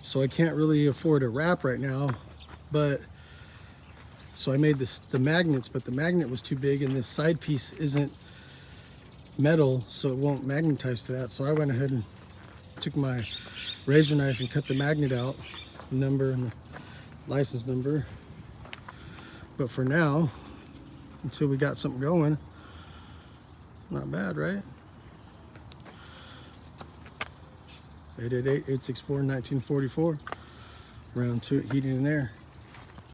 so I can't really afford a wrap right now. But so I made the magnets, but the magnet was too big, and this side piece isn't metal, so it won't magnetize to that. So I went ahead and took my razor knife and cut the magnet out, the number and the license number. But for now, until we got something going, not bad, right? 888-864-1944. Around Tuit Heating and Air.